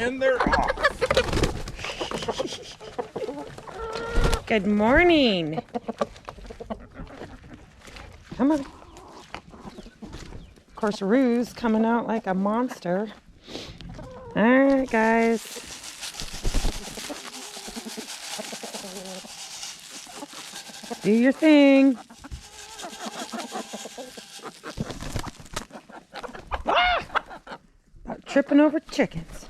And they're off. Good morning. Come on. Of course, Rue's coming out like a monster. All right, guys. Do your thing. Ah! About tripping over chickens.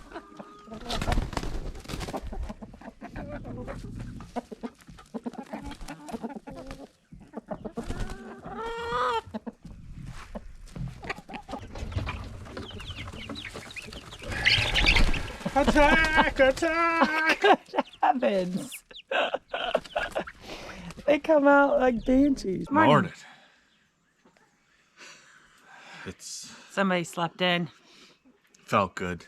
Attack! Attack! Good heavens. They come out like banshees. Morning. It's Somebody slept in. felt good.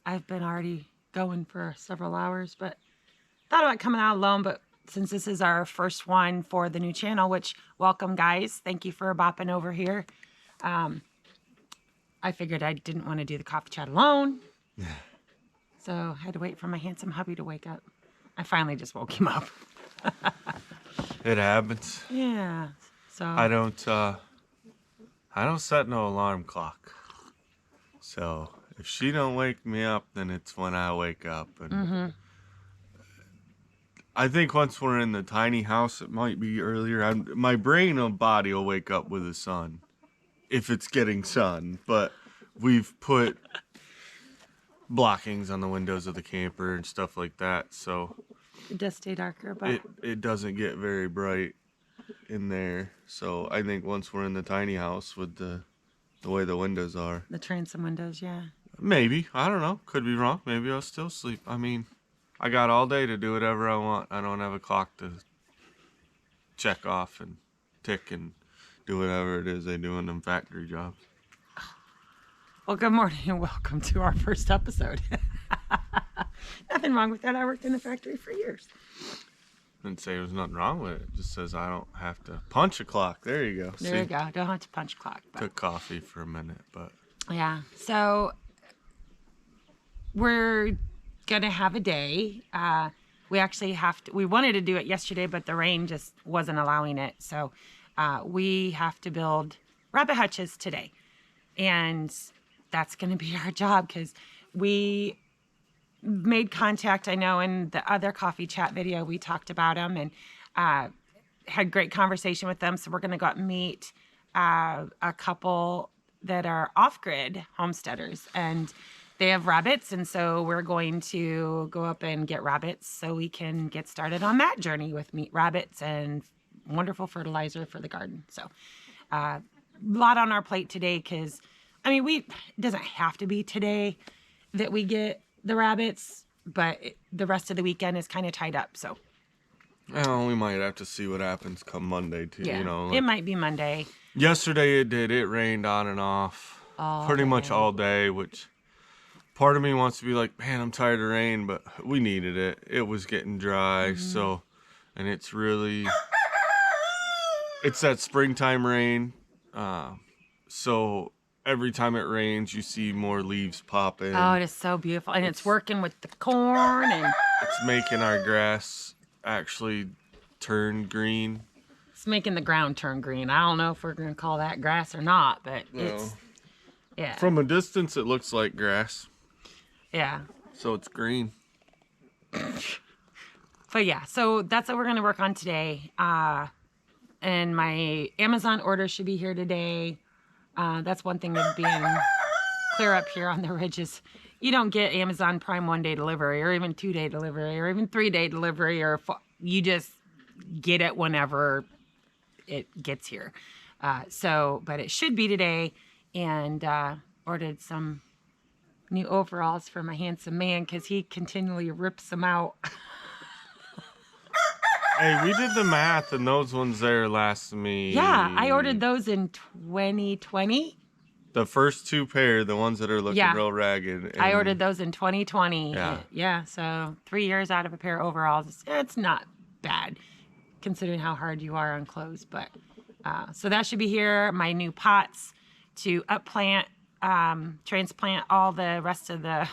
I've been already going for several hours, but thought about coming out alone. But since this is our first one for the new channel, which welcome, guys. Thank you for bopping over here. I figured I didn't want to do the coffee chat alone. So I had to wait for my handsome hubby to wake up. I finally just woke him up. It happens. Yeah. So I don't set no alarm clock. So if she don't wake me up, then it's when I wake up. And I think once we're in the tiny house, it might be earlier. My brain and body will wake up with the sun, if it's getting sun. But we've put blockings on the windows of the camper and stuff like that, so it does stay darker, but it doesn't get very bright in there. So I think once we're in the tiny house with the way the windows are, the transom windows, yeah. maybe, I don't know, could be wrong. Maybe I'll still sleep. I mean, I got all day to do whatever I want. I don't have a clock to check off and tick and do whatever it is they do in them factory jobs. Well, good morning and welcome to our first episode. Nothing wrong with that. I worked in the factory for years. Didn't say there's nothing wrong with it. It just says I don't have to punch a clock. There you go. There you go. Don't have to punch clock. But... Took coffee for a minute, but... Yeah. So we're going to have a day. We actually we wanted to do it yesterday, but the rain just wasn't allowing it. So we have to build rabbit hutches today. And that's going to be our job because we made contact. I know in the other coffee chat video, we talked about them and had great conversation with them. So we're going to go out and meet a couple that are off-grid homesteaders and they have rabbits. And so we're going to go up and get rabbits so we can get started on that journey with meat rabbits and wonderful fertilizer for the garden. So a lot on our plate today because, I mean, it doesn't have to be today that we get the rabbits, but the rest of the weekend is kind of tied up. So, well, we might have to see what happens come Monday too. Yeah, you know, it might be Monday. Yesterday it did. It rained on and off pretty much all day, which part of me wants to be like, man, I'm tired of rain, but we needed it. It was getting dry, so, and it's really, it's that springtime rain. So every time it rains, you see more leaves popping. Oh, it is so beautiful. And it's working with the corn and it's making our grass actually turn green. it's making the ground turn green. I don't know if we're going to call that grass or not, but it's, yeah. From a distance, it looks like grass. Yeah. So it's green. But yeah, so that's what we're going to work on today. And my Amazon order should be here today. That's one thing of being clear up here on the ridges. You don't get Amazon Prime 1-day delivery or even 2-day delivery or even 3-day delivery you just get it whenever it gets here. But it should be today and ordered some new overalls for my handsome man because he continually rips them out. Hey, we did the math, and those ones there last me. Yeah, I ordered those in 2020. The first two pair, the ones that are looking real ragged. I ordered those in 2020. Yeah. Yeah, so 3 years out of a pair of overalls. It's not bad, considering how hard you are on clothes. But so that should be here. My new pots to upplant, transplant all the rest of the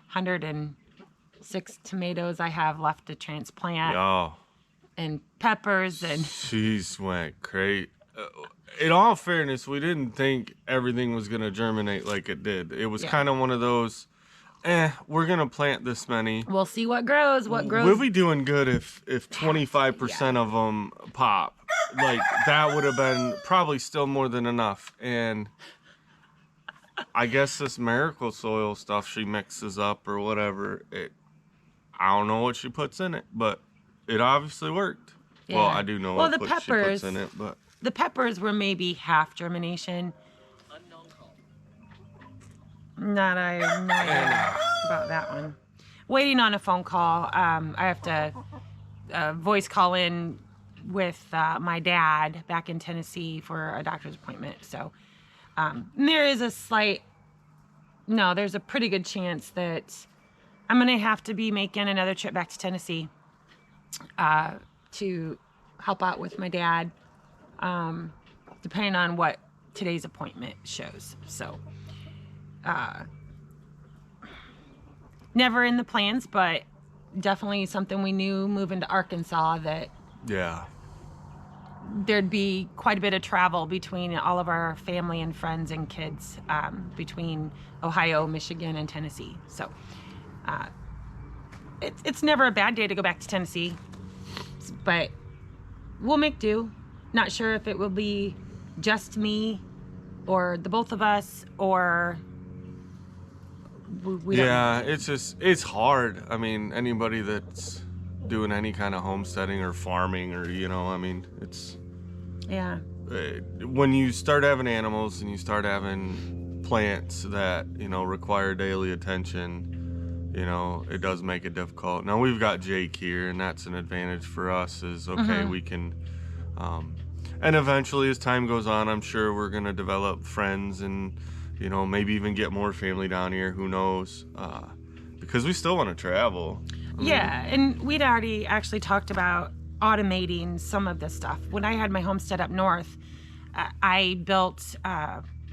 106 tomatoes I have left to transplant, Oh, and peppers, and she's went crazy. In all fairness, we didn't think everything was gonna germinate like it did. It was Yeah. kind of one of those, we're gonna plant this many. we'll see what grows. We'll be doing good if 25% of them pop. Like that would have been probably still more than enough. And I guess this miracle soil stuff she mixes up or whatever, I don't know what she puts in it, but it obviously worked. Well, Yeah. I do know Well, what the she puts peppers- in it, but The peppers were maybe half germination. Not idea about that one. Waiting on a phone call. I have to voice call in with my dad back in Tennessee for a doctor's appointment. So there's a pretty good chance that I'm going to have to be making another trip back to Tennessee to help out with my dad, depending on what today's appointment shows. So never in the plans, but definitely something we knew moving to Arkansas, that yeah. there'd be quite a bit of travel between all of our family and friends and kids, between Ohio, Michigan, and Tennessee. So it's never a bad day to go back to Tennessee, but we'll make do. Not sure if it will be just me or the both of us, or we don't know. It's hard. I mean, anybody that's doing any kind of homesteading or farming or, it's Yeah. when you start having animals and you start having plants that, require daily attention, it does make it difficult. Now we've got Jake here, and that's an advantage for us is, okay, we can, and eventually as time goes on, I'm sure we're going to develop friends and, maybe even get more family down here. Who knows? Because we still want to travel. Yeah, and we'd already actually talked about automating some of this stuff. When I had my homestead up north, I built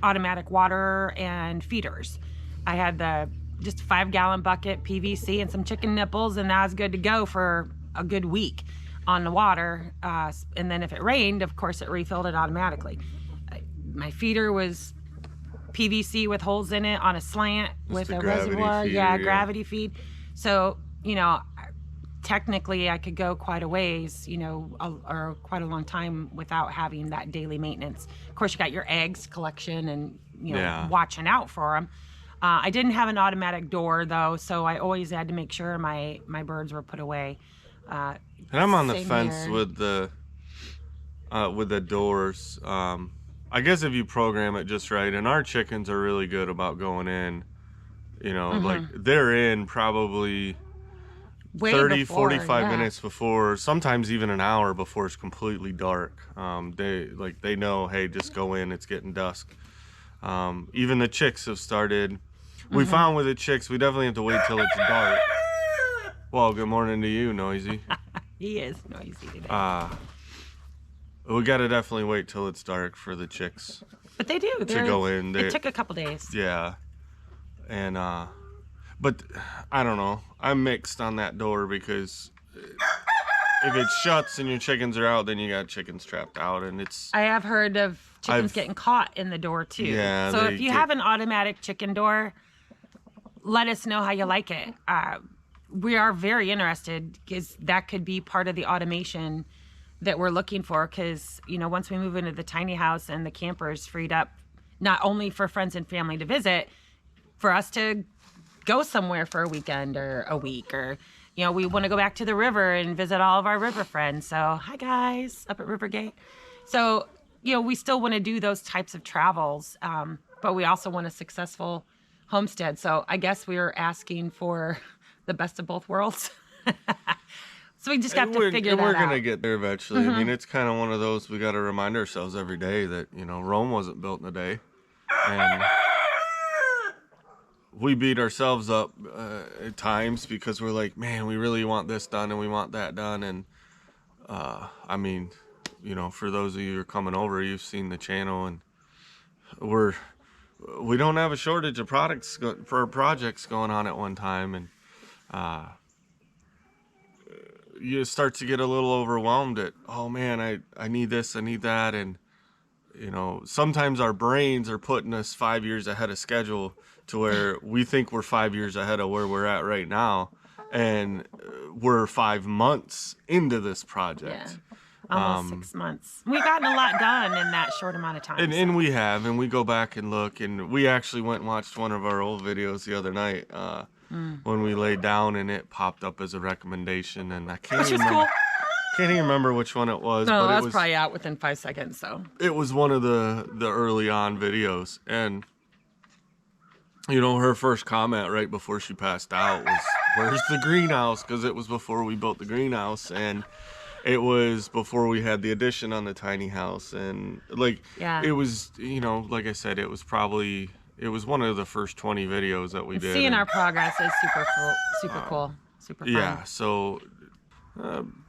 automatic water and feeders. I had just a 5-gallon bucket, PVC, and some chicken nipples, and I was good to go for a good week on the water. And then if it rained, of course, it refilled it automatically. My feeder was PVC with holes in it on a slant with a reservoir. Feeder, gravity feed. So, technically I could go quite a ways, or quite a long time without having that daily maintenance. Of course, you got your eggs collection and, watching out for them. I didn't have an automatic door though, so I always had to make sure my birds were put away. And I'm on the Same fence here. with the doors. I guess if you program it just right, and our chickens are really good about going in, like they're in probably Way 30, before, 45 yeah. minutes before, sometimes even an hour before it's completely dark. They know, hey, just go in, it's getting dusk. Even the chicks have started. We found with the chicks, we definitely have to wait till it's dark. Well, good morning to you, Noisy. He is noisy today. We got to definitely wait till it's dark for the chicks But they do. to They're- go in. It took a couple days. Yeah. And, but I don't know. I'm mixed on that door because if it shuts and your chickens are out, then you got chickens trapped out, and it's, I have heard of chickens I've- getting caught in the door too. Yeah, So they if you get- have an automatic chicken door, let us know how you like it. We are very interested because that could be part of the automation that we're looking for. Because once we move into the tiny house and the camper's freed up, not only for friends and family to visit, for us to go somewhere for a weekend or a week, or we want to go back to the river and visit all of our river friends. So hi guys up at Rivergate. So we still want to do those types of travels, but we also want a successful homestead. So I guess we were asking for the best of both worlds. So we just have to figure that we're out. gonna get there eventually. I mean, it's kind of one of those we got to remind ourselves every day that Rome wasn't built in a day, and we beat ourselves up at times because we're like, man, we really want this done and we want that done. And I mean, for those of you who are coming over, you've seen the channel, and we don't have a shortage of for projects going on at one time, and you start to get a little overwhelmed at, oh man, I need this, I need that, and sometimes our brains are putting us 5 years ahead of schedule to where we think we're 5 years ahead of where we're at right now, and we're 5 months into this project. Yeah. Almost 6 months. We've gotten a lot done in that short amount of time. And we have, and we go back and look, and we actually went and watched one of our old videos the other night when we laid down, and it popped up as a recommendation, and I can't even remember. Cool. Can't even remember which one it was. No, but that it was was probably out within 5 seconds. So it was one of the early on videos, and her first comment right before she passed out was, "Where's the greenhouse?" Because it was before we built the greenhouse, and it was before we had the addition on the tiny house, and it was, like I said, it was one of the first 20 videos that we did. Seeing our progress is super cool, super fun. Yeah. So.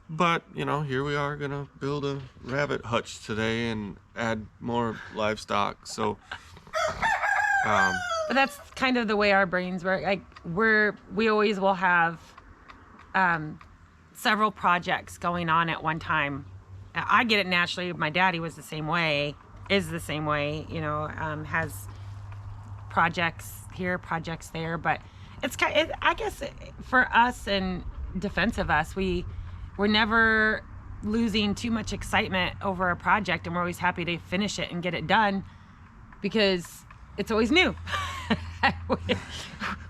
But, here we are going to build a rabbit hutch today and add more livestock. So, but that's kind of the way our brains work. Like we always will have several projects going on at one time. I get it naturally. My daddy was the same way, is the same way, has projects here, projects there. But it's I guess for us and defense of us, we're never losing too much excitement over a project, and we're always happy to finish it and get it done because it's always new.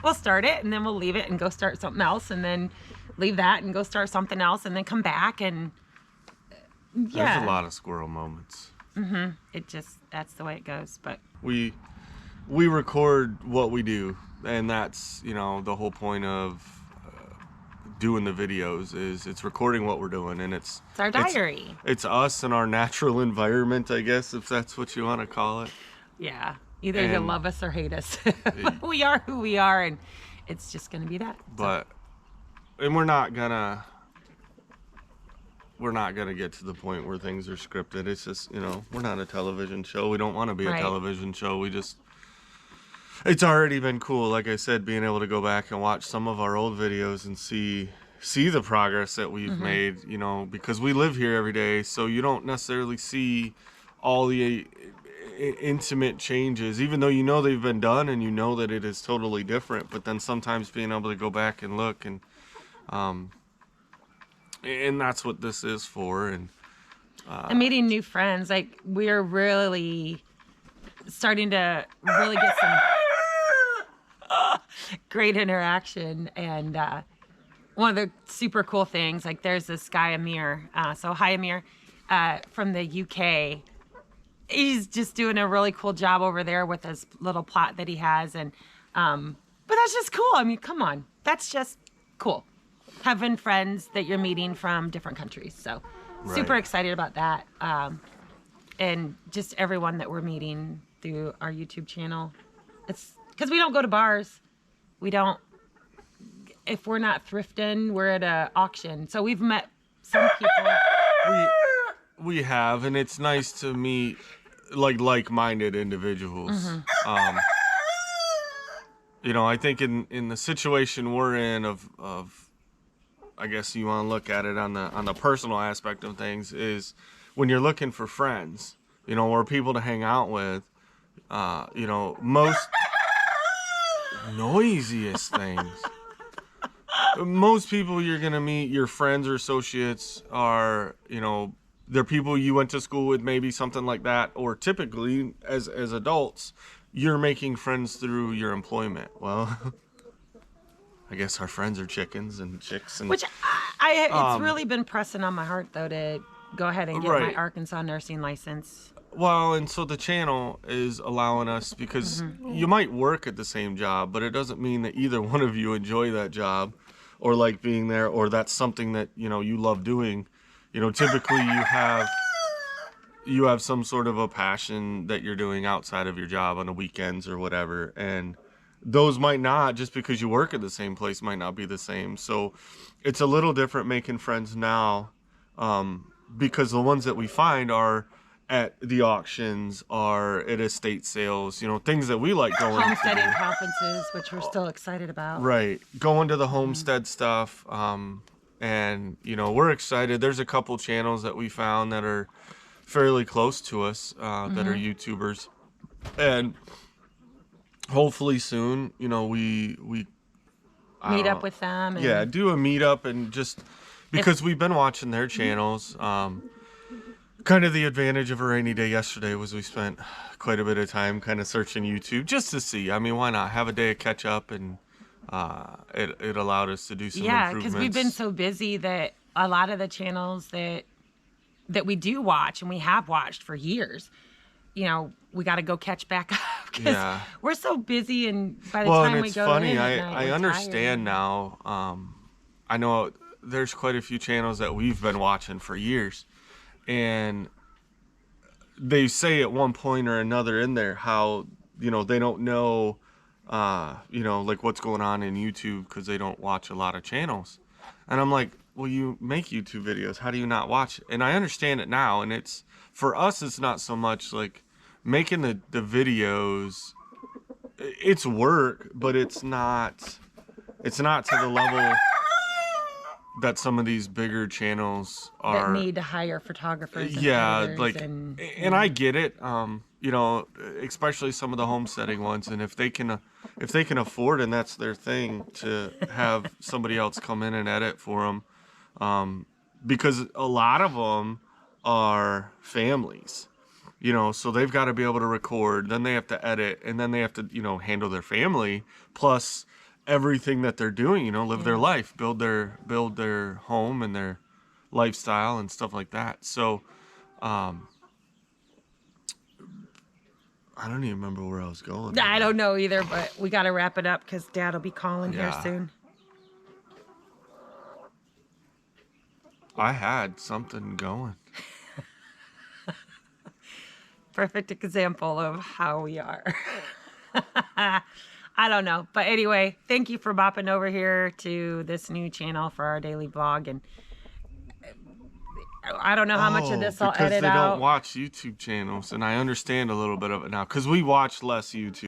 We'll start it and then we'll leave it and go start something else, and then leave that and go start something else, and then come back, and there's a lot of squirrel moments. That's the way it goes. But we record what we do, and that's the whole point of doing the videos is it's recording what we're doing, and it's our diary. It's us and our natural environment, I guess, if that's what you want to call it. Yeah. Either you love us or hate us. We are who we are, and it's just going to be that. But and we're not gonna get to the point where things are scripted. It's just, we're not a television show. We don't want to be a television show. It's already been cool, like I said, being able to go back and watch some of our old videos and see the progress that we've made, because we live here every day, so you don't necessarily see all the intimate changes, even though they've been done and that it is totally different. But then sometimes being able to go back and look, and that's what this is for. And meeting new friends, like we're really starting to really get some great interaction. And one of the super cool things, like there's this guy Amir, so hi Amir, from the UK. He's just doing a really cool job over there with his little plot that he has, and but that's just cool. I mean, come on, that's just cool, having friends that you're meeting from different countries. So super excited about that, and just everyone that we're meeting through our YouTube channel. It's because we don't go to bars. We don't. If we're not thrifting, we're at an auction. So we've met some people. We have, and it's nice to meet like-minded individuals. I think in the situation we're in of I guess you want to look at it on the personal aspect of things, is when you're looking for friends, or people to hang out with, most noisiest things. Most people you're going to meet, your friends or associates, are, they're people you went to school with, maybe something like that. Or typically, as adults, you're making friends through your employment. Well, I guess our friends are chickens and chicks. And, which it's really been pressing on my heart, though, to go ahead and get my Arkansas nursing license. Well, and so the channel is allowing us, because you might work at the same job, but it doesn't mean that either one of you enjoy that job or like being there, or that's something that, you love doing. Typically you have some sort of a passion that you're doing outside of your job on the weekends or whatever. And those might not, just because you work at the same place, might not be the same. So it's a little different making friends now, because the ones that we find are at the auctions or at estate sales, you know, things that we like going to. Homesteading conferences, which we're still excited about. Right. Going to the homestead stuff. And, you know, we're excited. There's a couple channels that we found that are fairly close to us that are YouTubers. And hopefully soon, you know, we Meet up with them. And yeah, do a meetup and just because we've been watching their channels. Kind of the advantage of a rainy day yesterday was we spent quite a bit of time kind of searching YouTube just to see. I mean, why not have a day of catch up, and it allowed us to do some improvements. because we've been so busy that a lot of the channels that we do watch and we have watched for years, you know, we got to go catch back up because we're so busy, and by the time and we it's go funny. in at night, I we're understand tired. now. I know there's quite a few channels that we've been watching for years, and they say at one point or another in there how, you know, they don't know, you know, like what's going on in YouTube because they don't watch a lot of channels. And I'm like, well, you make YouTube videos. How do you not watch it? And I understand it now. And it's, for us, it's not so much like making the videos. It's work, but it's not to the level that some of these bigger channels are. That need to hire photographers. And Yeah, editors like, and I get it. You know, especially some of the homesteading ones, and if they can afford, and that's their thing, to have somebody else come in and edit for them, because a lot of them are families, you know, so they've got to be able to record, then they have to edit, and then they have to, you know, handle their family plus everything that they're doing, you know, live their life, build their home and their lifestyle and stuff like that. So I don't even remember where I was going. I don't know either, but we got to wrap it up because Dad will be calling here Yeah. soon. I had something going. Perfect example of how we are. I don't know. But anyway, thank you for bopping over here to this new channel for our daily vlog. And I don't know how much of this I'll because edit they out. don't watch YouTube channels, and I understand a little bit of it now because we watch less YouTube.